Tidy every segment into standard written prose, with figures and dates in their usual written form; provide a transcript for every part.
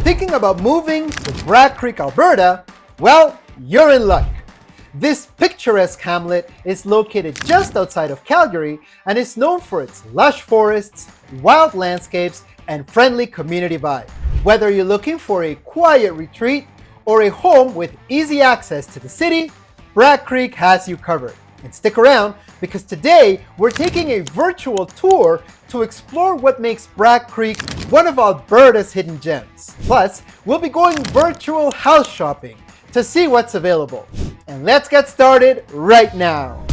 Thinking about moving to Bragg Creek, Alberta? Well, you're in luck. This picturesque hamlet is located just outside of Calgary and is known for its lush forests, wild landscapes, and friendly community vibe. Whether you're looking for a quiet retreat or a home with easy access to the city, Bragg Creek has you covered. And stick around because today we're taking a virtual tour to explore what makes Bragg Creek one of Alberta's hidden gems. Plus, we'll be going virtual house shopping to see what's available. And let's get started right now.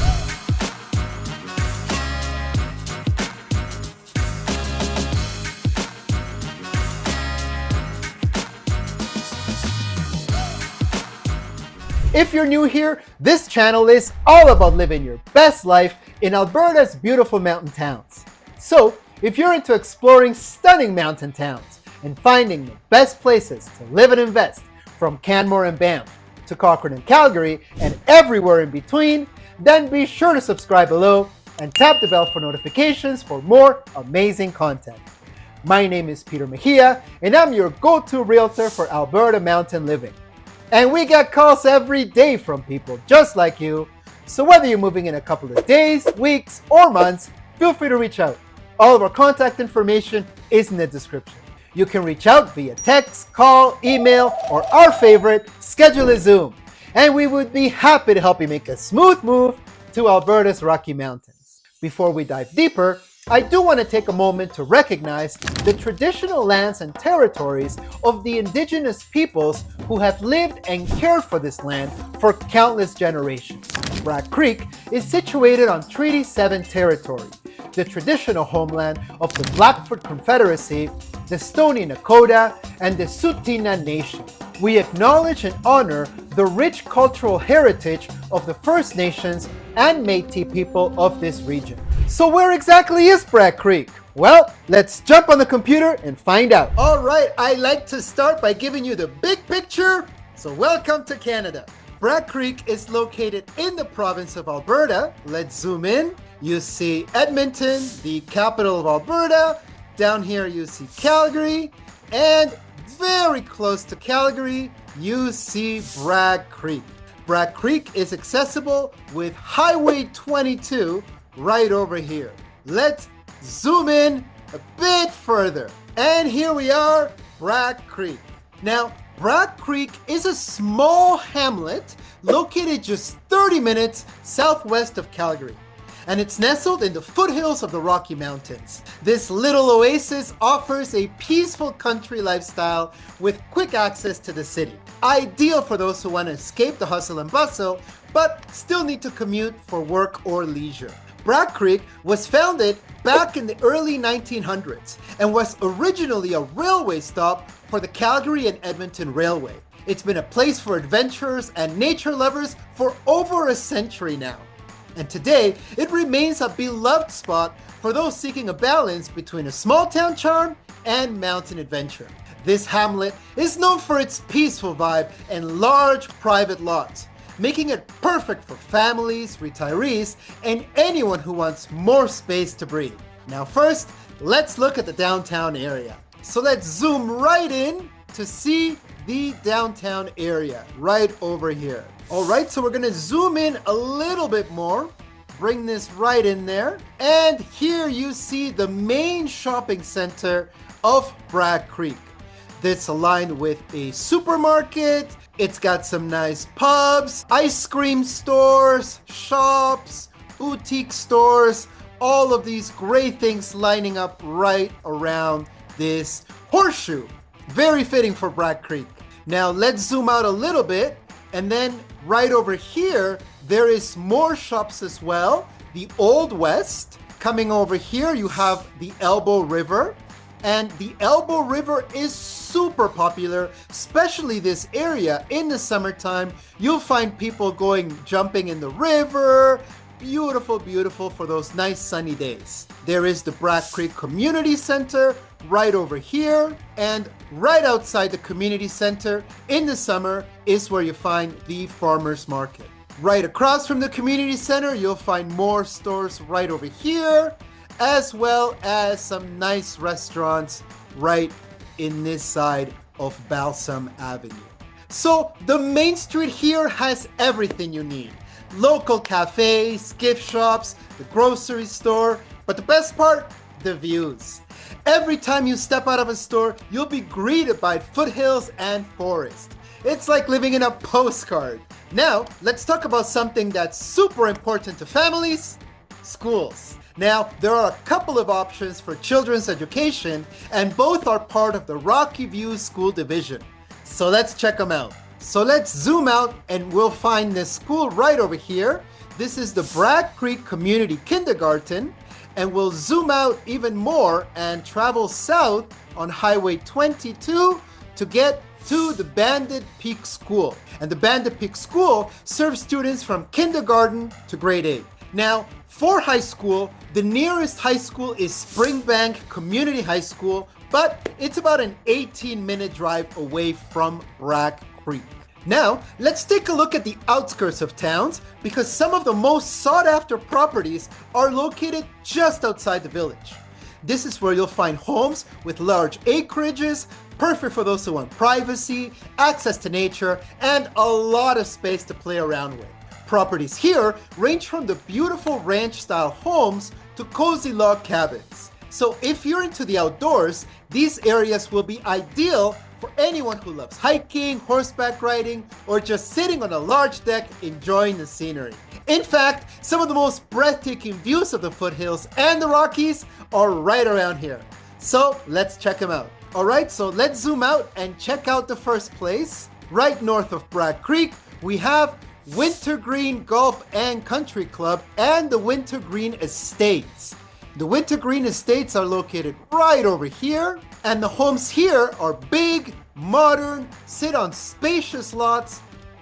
If you're new here, this channel is all about living your best life in Alberta's beautiful mountain towns. So, if you're into exploring stunning mountain towns and finding the best places to live and invest, from Canmore and Banff to Cochrane and Calgary and everywhere in between, then be sure to subscribe below and tap the bell for notifications for more amazing content. My name is Peter Mejia and I'm your go-to realtor for Alberta mountain living. And we get calls every day from people just like you. So whether you're moving in a couple of days, weeks, or months, feel free to reach out. All of our contact information is in the description. You can reach out via text, call, email, or our favorite, schedule a Zoom. And we would be happy to help you make a smooth move to Alberta's Rocky Mountains. Before we dive deeper, I do want to take a moment to recognize the traditional lands and territories of the indigenous peoples who have lived and cared for this land for countless generations. Bragg Creek is situated on Treaty 7 territory, the traditional homeland of the Blackfoot Confederacy, the Stoney Nakoda, and the Tsuut'ina Nation. We acknowledge and honor the rich cultural heritage of the First Nations and Metis people of this region. So where exactly is Bragg Creek? Well, let's jump on the computer and find out. All right, I like to start by giving you the big picture. So welcome to Canada. Bragg Creek is located in the province of Alberta. Let's zoom in. You see Edmonton, the capital of Alberta. Down here you see Calgary, and very close to Calgary, you see Bragg Creek. Bragg Creek is accessible with Highway 22 right over here. Let's zoom in a bit further. And here we are, Bragg Creek. Now, Bragg Creek is a small hamlet located just 30 minutes southwest of Calgary. And it's nestled in the foothills of the Rocky Mountains. This little oasis offers a peaceful country lifestyle with quick access to the city. Ideal for those who want to escape the hustle and bustle, but still need to commute for work or leisure. Bragg Creek was founded back in the early 1900s and was originally a railway stop for the Calgary and Edmonton Railway. It's been a place for adventurers and nature lovers for over a century now. And today, it remains a beloved spot for those seeking a balance between a small town charm and mountain adventure. This hamlet is known for its peaceful vibe and large private lots, making it perfect for families, retirees, and anyone who wants more space to breathe. Now first, let's look at the downtown area. So let's zoom right in to see the downtown area right over here. All right, so we're gonna zoom in a little bit more, bring this right in there. And here you see the main shopping center of Bragg Creek. This aligned with a supermarket. It's got some nice pubs, ice cream stores, shops, boutique stores, all of these great things lining up right around this horseshoe. Very fitting for Bragg Creek. Now let's zoom out a little bit, and then right over here, there is more shops as well. The Old West. Coming over here, you have the Elbow River. And the Elbow River is super popular, especially this area in the summertime. You'll find people going jumping in the river. Beautiful, beautiful for those nice sunny days. There is the Bragg Creek Community Center right over here. And right outside the community center in the summer is where you find the farmers market. Right across from the community center, you'll find more stores right over here, as well as some nice restaurants right in this side of Balsam Avenue. So the main street here has everything you need. Local cafes, gift shops, the grocery store, but the best part, the views. Every time you step out of a store, you'll be greeted by foothills and forest. It's like living in a postcard. Now, let's talk about something that's super important to families, schools. Now, there are a couple of options for children's education, and both are part of the Rocky View School Division. So let's check them out. So let's zoom out and we'll find this school right over here. This is the Bragg Creek Community Kindergarten, and we'll zoom out even more and travel south on Highway 22 to get to the Bandit Peak School. And the Bandit Peak School serves students from kindergarten to grade 8. Now, for high school, the nearest high school is Springbank Community High School, but it's about an 18-minute drive away from Bragg Creek. Now, let's take a look at the outskirts of towns because some of the most sought-after properties are located just outside the village. This is where you'll find homes with large acreages, perfect for those who want privacy, access to nature, and a lot of space to play around with. Properties here range from the beautiful ranch-style homes to cozy log cabins. So if you're into the outdoors, these areas will be ideal for anyone who loves hiking, horseback riding, or just sitting on a large deck enjoying the scenery. In fact, some of the most breathtaking views of the foothills and the Rockies are right around here. So let's check them out. Alright, so let's zoom out and check out the first place. Right north of Bragg Creek, we have Wintergreen Golf and Country Club and the Wintergreen Estates. The Wintergreen Estates are located right over here, and the homes here are big, modern, sit on spacious lots,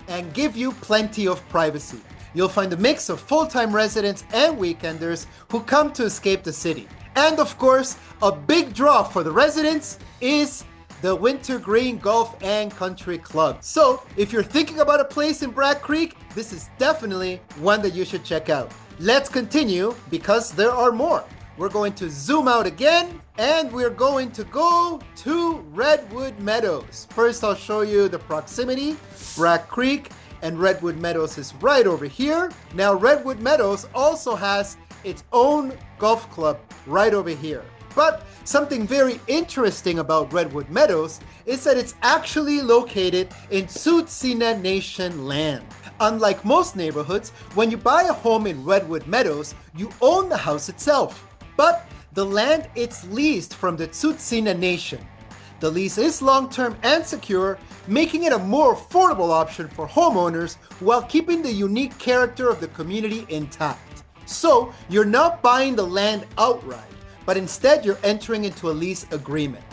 and give you plenty of privacy. You'll find a mix of full-time residents and weekenders who come to escape the city. And of course, a big draw for the residents is the Wintergreen Golf and Country Club. So if you're thinking about a place in Bragg Creek, this is definitely one that you should check out. Let's continue because there are more. We're going to zoom out again and we're going to go to Redwood Meadows. First, I'll show you the proximity. Bragg Creek and Redwood Meadows is right over here. Now, Redwood Meadows also has its own golf club right over here. But something very interesting about Redwood Meadows is that it's actually located in Tsuut'ina Nation land. Unlike most neighborhoods, when you buy a home in Redwood Meadows, you own the house itself. But the land it's leased from the Tsuut'ina Nation. The lease is long-term and secure, making it a more affordable option for homeowners while keeping the unique character of the community intact. So you're not buying the land outright, but instead you're entering into a lease agreement.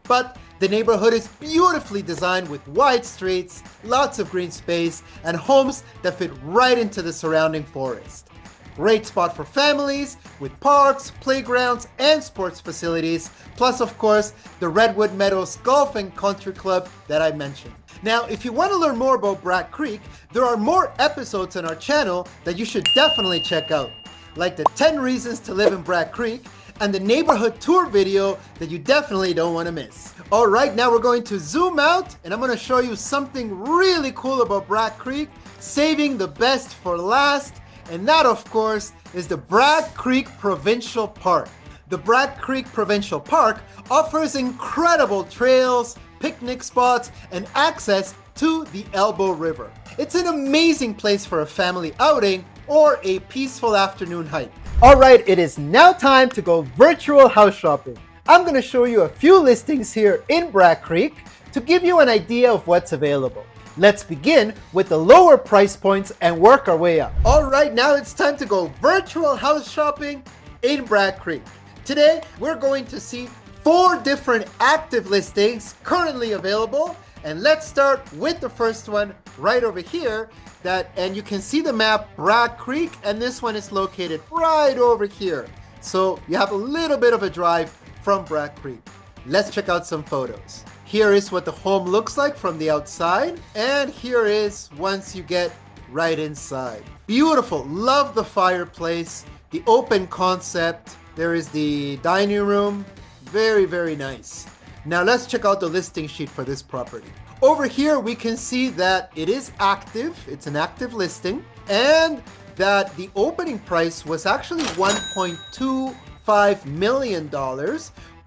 But the neighborhood is beautifully designed with wide streets, lots of green space, and homes that fit right into the surrounding forest. Great spot for families with parks, playgrounds, and sports facilities, plus of course the Redwood Meadows Golf and Country Club that I mentioned. Now, if you want to learn more about Bragg Creek, there are more episodes on our channel that you should definitely check out, like the 10 reasons to live in Bragg Creek and the neighborhood tour video that you definitely don't want to miss. All right, now we're going to zoom out and I'm going to show you something really cool about Bragg Creek, saving the best for last. And that, of course, is the Bragg Creek Provincial Park. The Bragg Creek Provincial Park offers incredible trails, picnic spots, and access to the Elbow River. It's an amazing place for a family outing or a peaceful afternoon hike. All right, it is now time to go virtual house shopping. I'm going to show you a few listings here in Bragg Creek to give you an idea of what's available. Let's begin with the lower price points and work our way up. All right, now it's time to go virtual house shopping in Bragg Creek. Today, we're going to see 4 different active listings currently available. And let's start with the first one right over here. And you can see the map, Bragg Creek, and this one is located right over here. So you have a little bit of a drive from Bragg Creek. Let's check out some photos. Here is what the home looks like from the outside, and here is once you get right inside. Beautiful, love the fireplace, the open concept. There is the dining room, very, very nice. Now let's check out the listing sheet for this property. Over here, we can see that it is active. It's an active listing, and that the opening price was actually $1.25 million,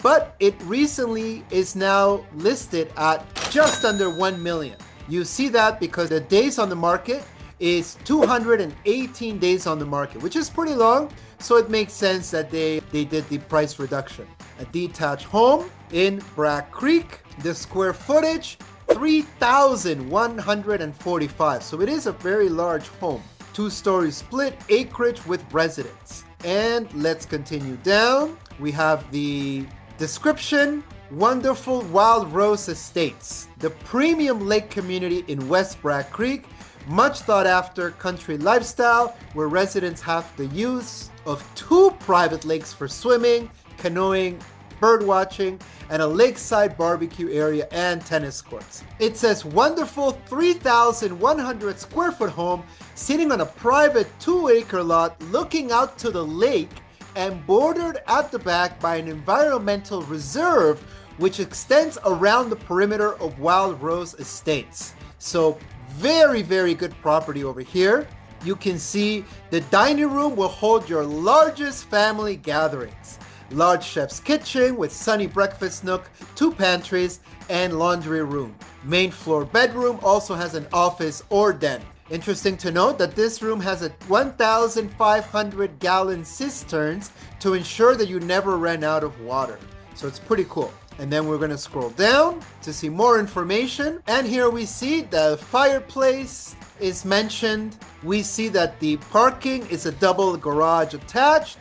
but it recently is now listed at just under 1 million. You see that because the days on the market is 218 days on the market, which is pretty long. So it makes sense that they did the price reduction. A detached home in Bragg Creek, the square footage, 3,145. So it is a very large home. 2-story split acreage with residence. And let's continue down. We have the description. Wonderful Wild Rose Estates, the premium lake community in West Bragg Creek. Much thought after country lifestyle where residents have the use of 2 private lakes for swimming, canoeing, bird watching, and a lakeside barbecue area and tennis courts. It says wonderful 3,100 square foot home sitting on a private 2-acre lot looking out to the lake and bordered at the back by an environmental reserve which extends around the perimeter of Wild Rose Estates. So very, very good property over here. You can see the dining room will hold your largest family gatherings. Large chef's kitchen with sunny breakfast nook, 2 pantries, and laundry room. Main floor bedroom also has an office or den. Interesting to note that this room has a 1,500 gallon cisterns to ensure that you never ran out of water. So it's pretty cool. And then we're going to scroll down to see more information. And here we see the fireplace is mentioned. We see that the parking is a double garage attached.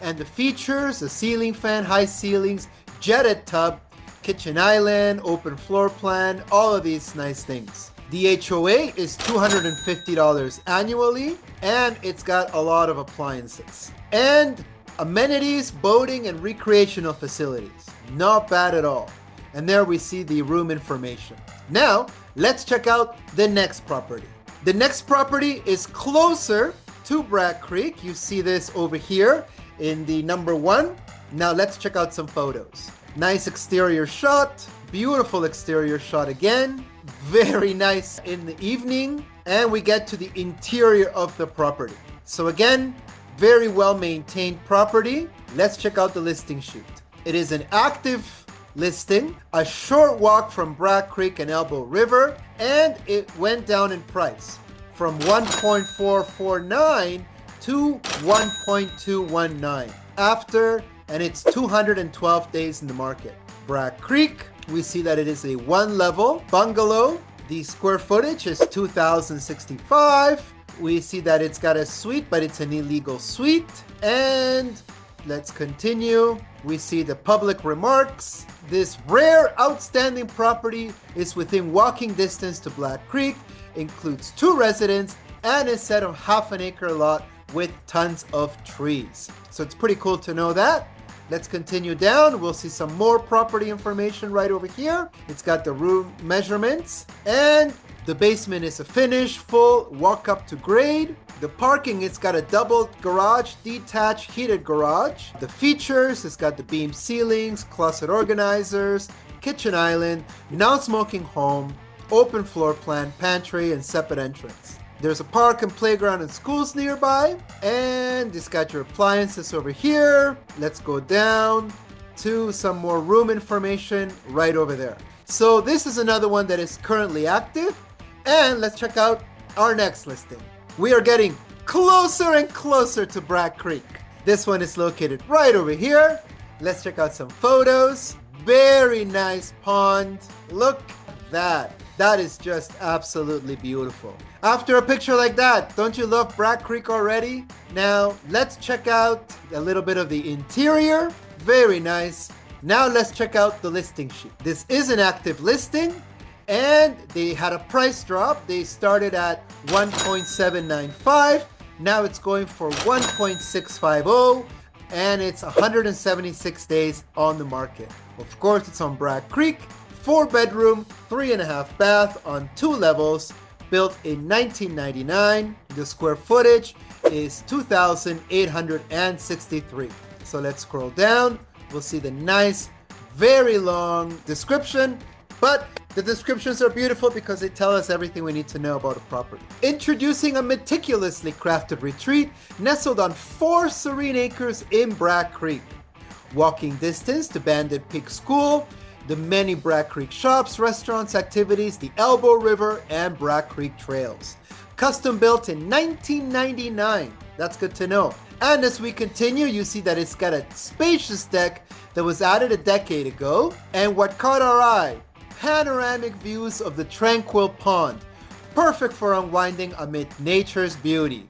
And the features, a ceiling fan, high ceilings, jetted tub, kitchen island, open floor plan, all of these nice things. The HOA is $250 annually, and it's got a lot of appliances. And amenities, boating, and recreational facilities. Not bad at all. And there we see the room information. Now, let's check out the next property. The next property is closer to Bragg Creek. You see this over here in the number 1. Now let's check out some photos. Nice exterior shot, beautiful exterior shot again. Very nice in the evening. And we get to the interior of the property. So again, very well maintained property. Let's check out the listing sheet. It is an active listing, a short walk from Bragg Creek and Elbow River, and it went down in price from 1.449 to 1.219 after, and it's 212 days in the market. Bragg Creek, we see that it is a 1-level bungalow. The square footage is 2,065. We see that it's got a suite, but it's an illegal suite. And let's continue. We see the public remarks. This rare, outstanding property is within walking distance to Bragg Creek, includes 2 residents, and is set on half an acre lot with tons of trees. So it's pretty cool to know that. Let's continue down. We'll see some more property information right over here. It's got the room measurements, and the basement is a finished, full, walk up to grade. The parking, it's got a double garage, detached, heated garage. The features, it's got the beam ceilings, closet organizers, kitchen island, non-smoking home, open floor plan, pantry, and separate entrance. There's a park and playground and schools nearby. And it's got your appliances over here. Let's go down to some more room information right over there. So this is another one that is currently active. And let's check out our next listing. We are getting closer and closer to Bragg Creek. This one is located right over here. Let's check out some photos. Very nice pond. Look at that. That is just absolutely beautiful. After a picture like that, don't you love Bragg Creek already? Now, let's check out a little bit of the interior. Very nice. Now let's check out the listing sheet. This is an active listing, and they had a price drop. They started at 1.795. Now it's going for 1.650, and it's 176 days on the market. Of course, it's on Bragg Creek. 4-bedroom, 3.5 bath on 2 levels, built in 1999. The square footage is 2,863. So let's scroll down. We'll see the nice, very long description, but the descriptions are beautiful because they tell us everything we need to know about a property. Introducing a meticulously crafted retreat nestled on 4 serene acres in Bragg Creek. Walking distance to Banded Peak School, the many Bragg Creek shops, restaurants, activities, the Elbow River, and Bragg Creek trails. Custom built in 1999. That's good to know. And as we continue, you see that it's got a spacious deck that was added a decade ago. And what caught our eye? Panoramic views of the tranquil pond. Perfect for unwinding amid nature's beauty.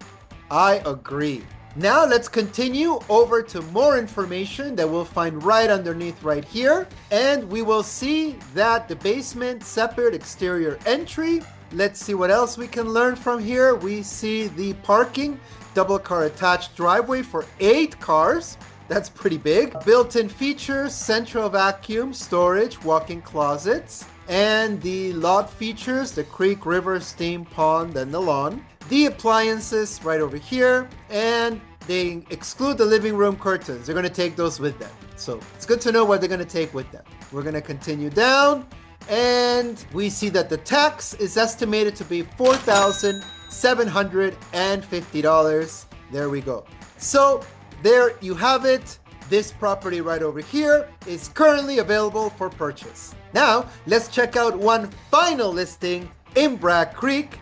I agree. Now let's continue over to more information that we'll find right underneath right here. And we will see that the basement separate exterior entry. Let's see what else we can learn from here. We see the parking, double car attached driveway for 8 cars. That's pretty big. Built-in features, central vacuum, storage, walk-in closets. And the lot features the creek, river, steam, pond, and the lawn. The appliances right over here. And they exclude the living room curtains. They're going to take those with them. So it's good to know what they're going to take with them. We're going to continue down. And we see that the tax is estimated to be $4,750. There we go. So there you have it. This property right over here is currently available for purchase. Now, let's check out one final listing in Bragg Creek.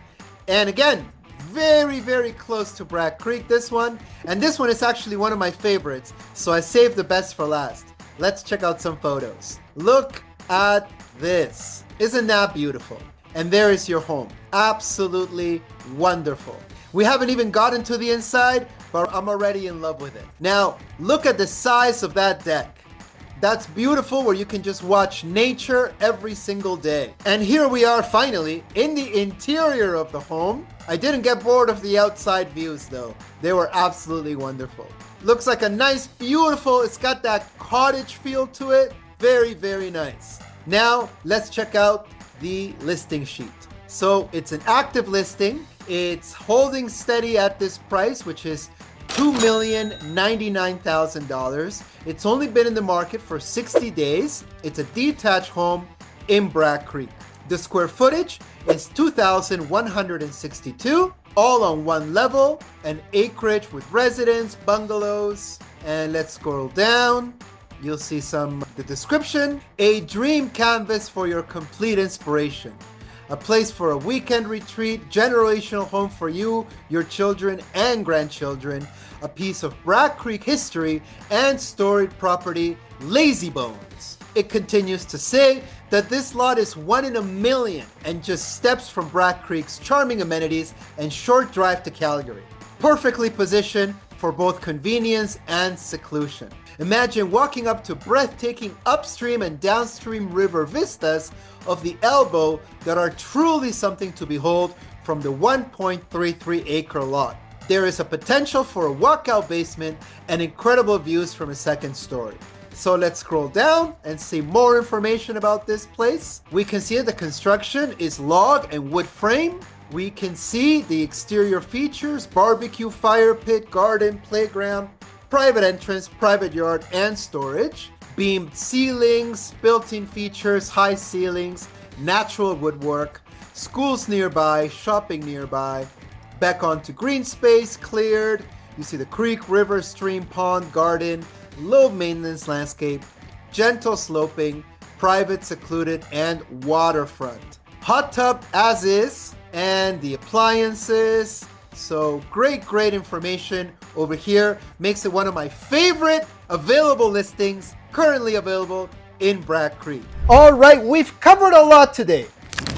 And again, very, very close to Bragg Creek, this one. And this one is actually one of my favorites, so I saved the best for last. Let's check out some photos. Look at this. Isn't that beautiful? And there is your home. Absolutely wonderful. We haven't even gotten to the inside, but I'm already in love with it. Now, look at the size of that deck. That's beautiful, where you can just watch nature every single day. And here we are finally in the interior of the home. I didn't get bored of the outside views though. They were absolutely wonderful. Looks like a nice, beautiful, it's got that cottage feel to it. Very, very nice. Now, let's check out the listing sheet. So it's an active listing. It's holding steady at this price, which is $2,099,000. It's only been in the market for 60 days. It's a detached home in Bragg Creek. The square footage is 2,162, all on one level, an acreage with residence, bungalows. And let's scroll down. You'll see the description. A dream canvas for your complete inspiration. A place for a weekend retreat, generational home for you, your children and grandchildren, a piece of Bragg Creek history and storied property, Lazy Bones. It continues to say that this lot is 1 in a million and just steps from Bragg Creek's charming amenities and short drive to Calgary. Perfectly positioned for both convenience and seclusion. Imagine walking up to breathtaking upstream and downstream river vistas of the Elbow that are truly something to behold from the 1.33 acre lot. There is a potential for a walkout basement and incredible views from a second story. So let's scroll down and see more information about this place. We can see that the construction is log and wood frame. We can see the exterior features, barbecue, fire pit, garden, playground, private entrance, private yard, and storage. Beamed ceilings, built-in features, high ceilings, natural woodwork, schools nearby, shopping nearby. Back onto green space, cleared. You see the creek, river, stream, pond, garden, low maintenance landscape, gentle sloping, private, secluded, and waterfront. Hot tub as is, and the appliances. So great information over here. Makes it one of my favorite available listings currently available in Bragg Creek. All right, we've covered a lot today.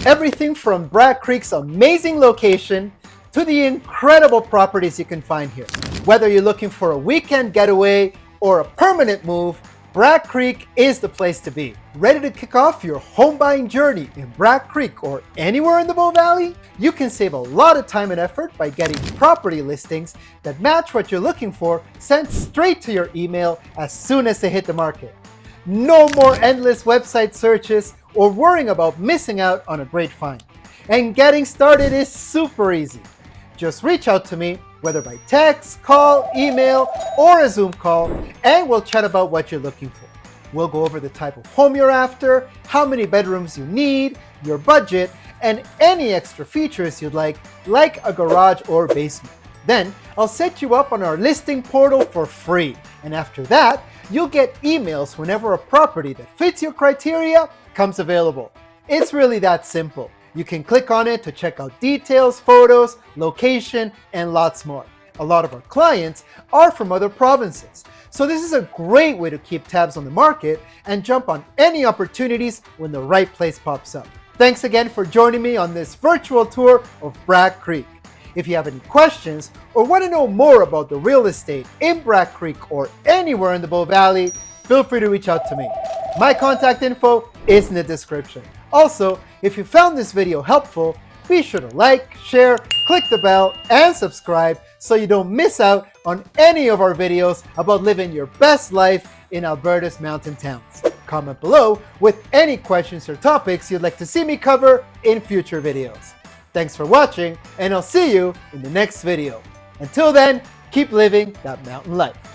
Everything from Bragg Creek's amazing location to the incredible properties you can find here. Whether you're looking for a weekend getaway or a permanent move, Bragg Creek is the place to be. Ready to kick off your home buying journey in Bragg Creek or anywhere in the Bow Valley? You can save a lot of time and effort by getting property listings that match what you're looking for sent straight to your email as soon as they hit the market. No more endless website searches or worrying about missing out on a great find. And getting started is super easy. Just reach out to me, whether by text, call, email, or a Zoom call, and we'll chat about what you're looking for. We'll go over the type of home you're after, how many bedrooms you need, your budget, and any extra features you'd like a garage or basement. Then I'll set you up on our listing portal for free. And after that, you'll get emails whenever a property that fits your criteria comes available. It's really that simple. You can click on it to check out details, photos, location, and lots more. A lot of our clients are from other provinces, so this is a great way to keep tabs on the market and jump on any opportunities when the right place pops up. Thanks again for joining me on this virtual tour of Bragg Creek. If you have any questions or want to know more about the real estate in Bragg Creek or anywhere in the Bow Valley, feel free to reach out to me. My contact info is in the description. Also, if you found this video helpful, be sure to like, share, click the bell, and subscribe so you don't miss out on any of our videos about living your best life in Alberta's mountain towns. Comment below with any questions or topics you'd like to see me cover in future videos. Thanks for watching, and I'll see you in the next video. Until then, keep living that mountain life.